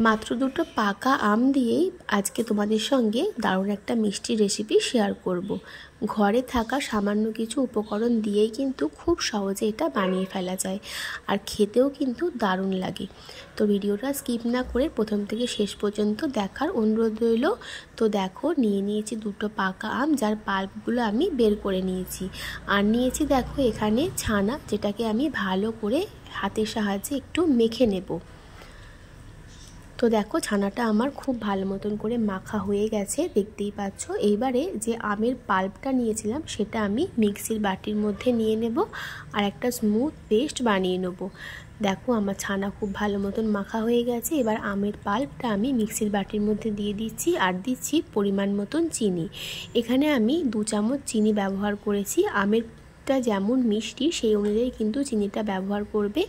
মাত্র দুটো পাকা আম দিয়েই আজকে তোমাদের সঙ্গে দারুণ একটা মিষ্টি রেসিপি শেয়ার করব। ঘরে থাকা সামান্য কিছু উপকরণ দিয়েই কিন্তু খুব সহজে এটা বানিয়ে ফেলা যায়, আর খেতেও কিন্তু দারুণ লাগে। তো ভিডিওটা স্কিপ না করে প্রথম থেকে শেষ পর্যন্ত দেখার অনুরোধ রইল। তো দেখো, নিয়ে নিয়েছি দুটো পাকা আম, যার পাল্পগুলো আমি বের করে নিয়েছি। আর নিয়েছি দেখো এখানে ছানা, যেটাকে আমি ভালো করে হাতের সাহায্যে একটু মেখে নেব। তো দেখো, ছানাটা আমার খুব ভালো মতন করে মাখা হয়ে গেছে, দেখতেই পাচ্ছ। এইবারে যে আমের পাল্পটা নিয়েছিলাম সেটা আমি মিক্সির বাটির মধ্যে নিয়ে নেব আর একটা স্মুথ পেস্ট বানিয়ে নেব। দেখো, আমার ছানা খুব ভালো মতন মাখা হয়ে গেছে। এবার আমের পাল্পটা আমি মিক্সির বাটির মধ্যে দিয়ে দিচ্ছি আর দিচ্ছি পরিমাণ মতন চিনি। এখানে আমি 2 চামচ চিনি ব্যবহার করেছি। আমের যেমন মিষ্টি সেই অনুযায়ী কিন্তু চিনিটা ব্যবহার করবে।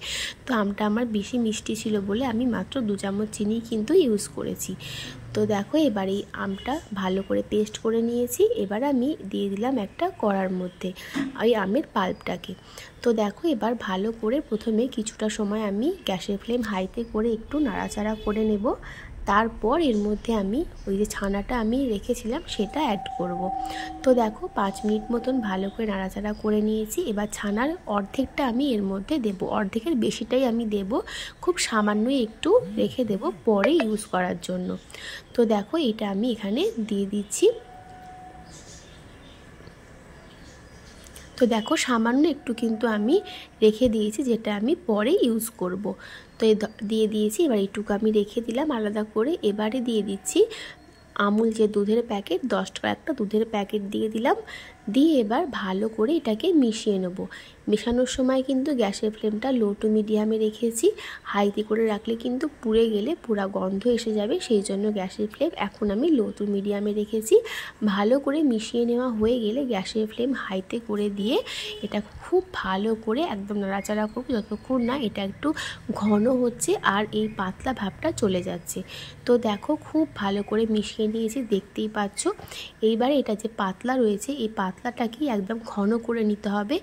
তো আমটা আমার বেশি মিষ্টি ছিল বলে আমি মাত্র 2 চামচ চিনি কিন্তু ইউজ করেছি। তো দেখো, এবার এই আমটা ভালো করে পেস্ট করে নিয়েছি। এবার আমি দিয়ে দিলাম একটা কড়ার মধ্যে ওই আমের পাল্পটাকে। তো দেখো, এবার ভালো করে প্রথমে কিছুটা সময় আমি গ্যাসের ফ্লেম হাইতে করে একটু নাড়াচাড়া করে নেব। তারপর এর মধ্যে আমি ওই যে ছানাটা আমি রেখেছিলাম সেটা অ্যাড করব। তো দেখো, 5 মিনিট মতন ভালো করে নাড়াচাড়া করে নিয়েছি। এবার ছানার অর্ধেকটা আমি এর মধ্যে দেব, অর্ধেকের বেশিটাই আমি দেব, খুব সামান্যই একটু রেখে দেব পরে ইউজ করার জন্য। তো দেখো, এটা আমি এখানে দিয়ে দিচ্ছি। তো দেখো, সামান্য একটু কিন্তু আমি রেখে দিয়েছি, যেটা আমি পরে ইউজ করব। তো দিয়ে দিয়েছি। এবার এইটুকু আমি রেখে দিলাম আলাদা করে। এবারে দিয়ে দিচ্ছি আমুল যে দুধের প্যাকেট, 10 টাকার একটা দুধের প্যাকেট দিয়ে দিলাম। দিয়ে এবার ভালো করে এটাকে মিশিয়ে নেব। মেশানোর সময় কিন্তু গ্যাসের ফ্লেমটা লো টু মিডিয়ামে রেখেছি। হাইতে করে রাখলে কিন্তু পুড়ে গেলে পুরা গন্ধ এসে যাবে, সেই জন্য গ্যাসের ফ্লেম এখন আমি লো টু মিডিয়ামে রেখেছি। ভালো করে মিশিয়ে নেওয়া হয়ে গেলে গ্যাসের ফ্লেম হাইতে করে দিয়ে এটা খুব ভালো করে একদম নাড়াচাড়া করব যতক্ষণ না এটা একটু ঘন হচ্ছে আর এই পাতলা ভাবটা চলে যাচ্ছে। তো দেখো, খুব ভালো করে মিশিয়ে নিয়েছি, দেখতেই পাচ্ছ। এইবারে এটা যে পাতলা রয়েছে এই পাতলাটাকেই একদম ঘন করে নিতে হবে,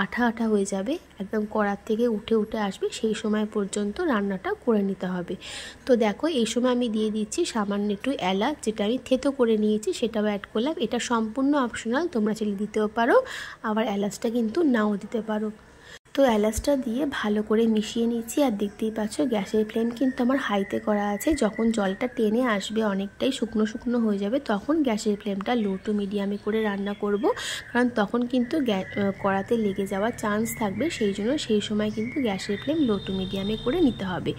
আঠা আঠা হয়ে যাবে, একদম কড়ার থেকে উঠে উঠে আসবে, সেই সময় পর্যন্ত রান্নাটা করে নিতে হবে। তো দেখো, এই সময় আমি দিয়ে দিচ্ছি সামান্য একটু এলাচ, যেটা আমি থেতো করে নিয়েছি সেটাও অ্যাড করলাম। এটা সম্পূর্ণ অপশনাল, তোমরা চাইলে দিতেও পারো, আবার এলাচটা কিন্তু নাও দিতে পারো। তো এলাচটা দিয়ে ভালো করে মিশিয়ে নিচ্ছি। আর দেখতেই পাচ্ছ গ্যাসের ফ্লেম কিন্তু আমার হাইতে করা আছে। যখন জলটা টেনে আসবে, অনেকটাই শুকনো শুকনো হয়ে যাবে, তখন গ্যাসের ফ্লেমটা লো টু মিডিয়ামে করে রান্না করব, কারণ তখন কিন্তু কড়াতে লেগে যাওয়ার চান্স থাকবে। সেই জন্য সেই সময় কিন্তু গ্যাসের ফ্লেম লো টু মিডিয়ামে করে নিতে হবে।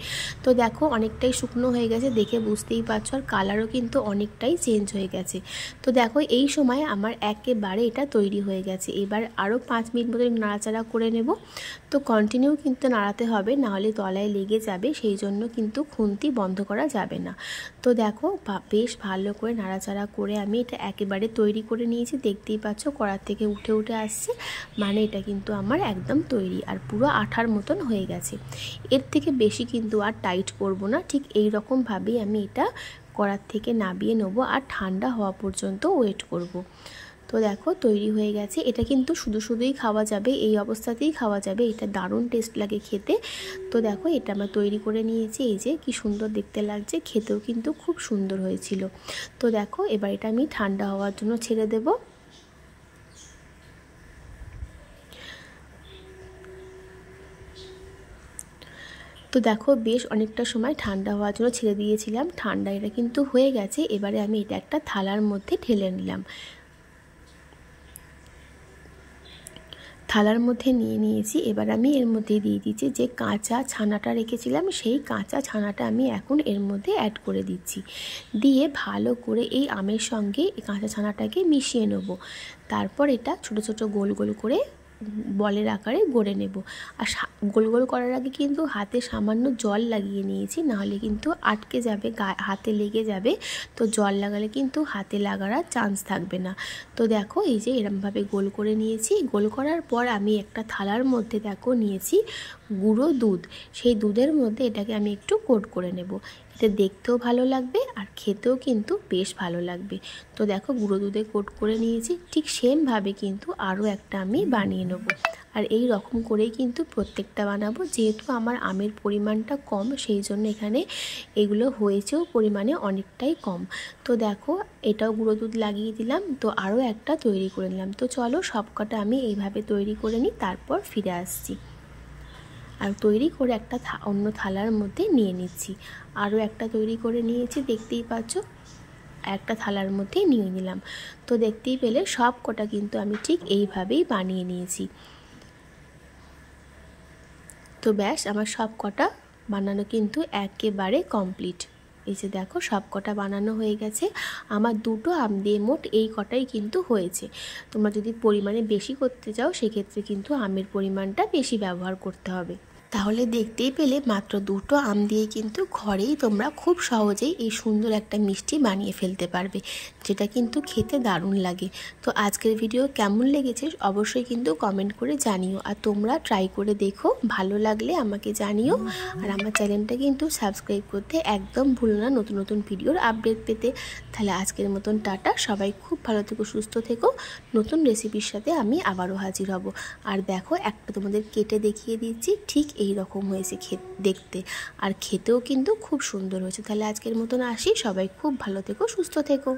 তো দেখো, অনেকটাই শুকনো হয়ে গেছে, দেখে বুঝতেই পারছো, আর কালারও কিন্তু অনেকটাই চেঞ্জ হয়ে গেছে। তো দেখো, এই সময় আমার একেবারে এটা তৈরি হয়ে গেছে। এবার আরও 5 মিনিট মতো নাড়াচাড়া করে নেব। তো কন্টিনিউ কিন্তু নাড়াতে হবে, নাহলে তলায় লেগে যাবে, সেই জন্য কিন্তু খুন্তি বন্ধ করা যাবে না। তো দেখো, বেশ ভালো করে নাড়াচাড়া করে আমি এটা একেবারে তৈরি করে নিয়েছি। দেখতেই পাচ্ছ কড়ার থেকে উঠে উঠে আসছে, মানে এটা কিন্তু আমার একদম তৈরি আর পুরো আঠার মতন হয়ে গেছে। এর থেকে বেশি কিন্তু আর টাইট করব না, ঠিক এই রকমভাবেই আমি এটা কড়ার থেকে নামিয়ে নেবো আর ঠান্ডা হওয়া পর্যন্ত ওয়েট করব। তো দেখো, তৈরি হয়ে গেছে। এটা কিন্তু শুধুই খাওয়া যাবে, এই অবস্থাতেই খাওয়া যাবে, এটা দারুণ টেস্ট লাগে খেতে। তো দেখো, এটা আমরা তৈরি করে নিয়েছি। এই যে কি সুন্দর দেখতে লাগছে, খেতেও কিন্তু খুব সুন্দর হয়েছিল। তো দেখো, এবার এটা আমি ঠান্ডা হওয়ার জন্য ছেড়ে দেব। তো দেখো, বেশ অনেকটা সময় ঠান্ডা হওয়ার জন্য ছেড়ে দিয়েছিলাম, ঠান্ডা এটা কিন্তু হয়ে গেছে। এবারে আমি এটা একটা থালার মধ্যে ঢেলে নিলাম। থালার মধ্যে নিয়ে নিয়েছি। এবার আমি এর মধ্যে দিয়ে দিচ্ছি যে কাঁচা ছানাটা রেখেছিলাম, সেই কাঁচা ছানাটা আমি এখন এর মধ্যে অ্যাড করে দিচ্ছি। দিয়ে ভালো করে এই আমের সঙ্গে এই কাঁচা ছানাটাকে মিশিয়ে নেব। তারপর এটা ছোট ছোট গোল গোল করে বলের আকারে গড়ে নেব। আর গোল গোল করার আগে কিন্তু হাতে সামান্য জল লাগিয়ে নিয়েছি, নাহলে কিন্তু আটকে যাবে, হাতে লেগে যাবে। তো জল লাগালে কিন্তু হাতে লাগার চান্স থাকবে না। তো দেখো, এই যে এরমভাবে গোল করে নিয়েছি। গোল করার পর আমি একটা থালার মধ্যে দেখো নিয়েছি গুঁড়ো দুধ, সেই দুধের মধ্যে এটাকে আমি একটু কোট করে নেব। এটা দেখতেও ভালো লাগবে আর খেতেও কিন্তু বেশ ভালো লাগবে। তো দেখো, গুঁড়ো দুধে কোট করে নিয়েছি। ঠিক সেমভাবে কিন্তু আরও একটা আমি বানিয়ে নেব। আর এই রকম করেই কিন্তু প্রত্যেকটা বানাবো। যেহেতু আমার আমের পরিমাণটা কম, সেই জন্য এখানে এগুলো হয়েছেও পরিমাণে অনেকটাই কম। তো দেখো এটাও গুঁড়ো দুধ লাগিয়ে দিলাম, তো আরও একটা তৈরি করে নিলাম। তো চলো সবকটা আমি এইভাবে তৈরি করে নিই, তারপর ফিরে আসছি। আর তৈরি করে একটা অন্য থালার মধ্যে নিয়ে নিচ্ছি। আরও একটা তৈরি করে নিয়েছি, দেখতেই পাচ্ছ, একটা থালার মধ্যে নিয়ে নিলাম। তো দেখতেই পেলে সব কটা কিন্তু আমি ঠিক এইভাবেই বানিয়ে নিয়েছি। তো ব্যাস আমার সব কটা বানানো কিন্তু একেবারে কমপ্লিট। এই যে দেখো সব কটা বানানো হয়ে গেছে। আমার দুটো আম দিয়ে মোট এই কটাই কিন্তু হয়েছে। তোমরা যদি পরিমাণে বেশি করতে চাও সেক্ষেত্রে কিন্তু আমের পরিমাণটা বেশি ব্যবহার করতে হবে। তাহলে দেখতেই পেলে মাত্র দুটো আম দিয়ে কিন্তু ঘরেই তোমরা খুব সহজেই এই সুন্দর একটা মিষ্টি বানিয়ে ফেলতে পারবে, যেটা কিন্তু খেতে দারুণ লাগে। তো আজকের ভিডিও কেমন লেগেছে অবশ্যই কিন্তু কমেন্ট করে জানিও, আর তোমরা ট্রাই করে দেখো, ভালো লাগলে আমাকে জানিও। আর আমার চ্যানেলটা কিন্তু সাবস্ক্রাইব করতে একদম ভুলো না নতুন নতুন ভিডিওর আপডেট পেতে। তাহলে আজকের মতন টাটা, সবাই খুব ভালো থেকো, সুস্থ থেকো। নতুন রেসিপির সাথে আমি আবারও হাজির হব। আর দেখো একটা তোমাদের কেটে দেখিয়ে দিচ্ছি, ঠিক এই রকম হয়েছে দেখতে, আর খেতেও কিন্তু খুব সুন্দর হয়েছে। তাহলে আজকের মতন আসি, সবাই খুব ভালো থেকো, সুস্থ থেকো।